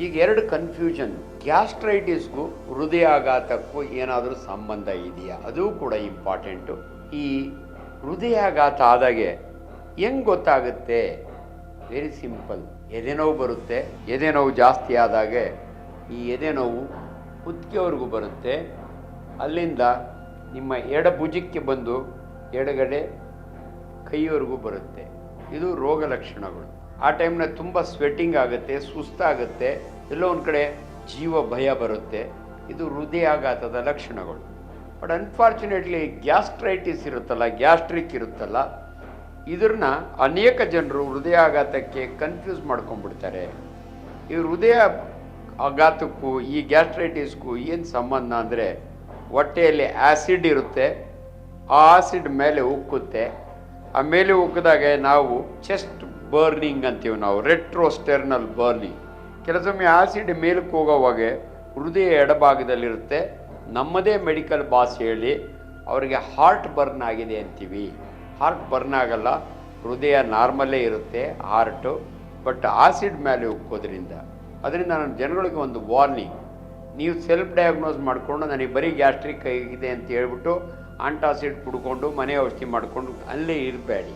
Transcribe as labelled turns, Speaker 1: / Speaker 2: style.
Speaker 1: ಈಗ ಎರಡು ಕನ್ಫ್ಯೂಷನ್, ಗ್ಯಾಸ್ಟ್ರೈಟಿಸ್ಗೂ ಹೃದಯಾಘಾತಕ್ಕೂ ಏನಾದರೂ ಸಂಬಂಧ ಇದೆಯಾ, ಅದು ಕೂಡ ಇಂಪಾರ್ಟೆಂಟು. ಈ ಹೃದಯಾಘಾತ ಆದಾಗೆ ಹೆಂಗೆ ಗೊತ್ತಾಗುತ್ತೆ? Very simple. ಎದೆನೋವು ಬರುತ್ತೆ. ಎದೆನೋವು ಜಾಸ್ತಿ ಆದಾಗೆ ಈ ಎದೆನೋವು ಕುತ್ತಿಗೆವರೆಗೂ ಬರುತ್ತೆ. ಅಲ್ಲಿಂದ ನಿಮ್ಮ ಎಡಭುಜಕ್ಕೆ ಬಂದು ಎಡಗಡೆ ಕೈವರೆಗೂ ಬರುತ್ತೆ. ಇದು ರೋಗ ಲಕ್ಷಣಗಳು. ಆ ಟೈಮ್ನ ತುಂಬ ಸ್ವೆಟ್ಟಿಂಗ್ ಆಗುತ್ತೆ, ಸುಸ್ತಾಗುತ್ತೆ, ಎಲ್ಲೋ ಒಂದು ಕಡೆ ಜೀವ ಭಯ ಬರುತ್ತೆ. ಇದು ಹೃದಯಾಘಾತದ ಲಕ್ಷಣಗಳು. ಬಟ್ ಅನ್ಫಾರ್ಚುನೇಟ್ಲಿ ಗ್ಯಾಸ್ಟ್ರೈಟಿಸ್ ಇರುತ್ತಲ್ಲ, ಗ್ಯಾಸ್ಟ್ರಿಕ್ ಇರುತ್ತಲ್ಲ, ಇದನ್ನ ಅನೇಕ ಜನರು ಹೃದಯಾಘಾತಕ್ಕೆ ಕನ್ಫ್ಯೂಸ್ ಮಾಡ್ಕೊಂಡ್ಬಿಡ್ತಾರೆ. ಈ ಹೃದಯ ಆಘಾತಕ್ಕೂ ಈ ಗ್ಯಾಸ್ಟ್ರೈಟಿಸ್ಗೂ ಏನು ಸಂಬಂಧ ಅಂದರೆ, ಹೊಟ್ಟೆಯಲ್ಲಿ ಆ್ಯಸಿಡ್ ಇರುತ್ತೆ, ಆ ಆಸಿಡ್ ಮೇಲೆ ಉಕ್ಕುತ್ತೆ. ಆ ಮೇಲೆ ಉಕ್ಕಿದಾಗ ನಾವು ಚೆಸ್ಟ್ ಬರ್ನಿಂಗ್ ಅಂತೀವಿ ನಾವು, ರೆಟ್ರೋಸ್ಟೆರ್ನಲ್ ಬರ್ನಿಂಗ್. ಕೆಲವೊಮ್ಮೆ ಆಸಿಡ್ ಮೇಲಕ್ಕೆ ಹೋಗೋವಾಗ ಹೃದಯ ಎಡಭಾಗದಲ್ಲಿರುತ್ತೆ. ನಮ್ಮದೇ ಮೆಡಿಕಲ್ ಭಾಷೆಯಲ್ಲಿ ಅವರಿಗೆ ಹಾರ್ಟ್ ಬರ್ನ್ ಆಗಿದೆ ಅಂತೀವಿ. ಹಾರ್ಟ್ ಬರ್ನ್ ಆಗಲ್ಲ, ಹೃದಯ ನಾರ್ಮಲ್ಲೇ ಇರುತ್ತೆ ಹಾರ್ಟು, ಬಟ್ ಆಸಿಡ್ ಮೇಲೆ ಉಕ್ಕೋದ್ರಿಂದ. ಅದರಿಂದ ನಾನು ಜನಗಳಿಗೆ ಒಂದು ವಾರ್ನಿಂಗ್, ನೀವು ಸೆಲ್ಫ್ ಡಯಾಗ್ನೋಸ್ ಮಾಡಿಕೊಂಡು ನನಗೆ ಬರೀ ಗ್ಯಾಸ್ಟ್ರಿಕ್ ಇದೆ ಅಂತ ಹೇಳ್ಬಿಟ್ಟು ಆಂಟಾಸಿಡ್ ಕುಡ್ಕೊಂಡು ಮನೆ ಔಷಧಿ ಮಾಡಿಕೊಂಡು ಅಲ್ಲೇ ಇರಬೇಡಿ.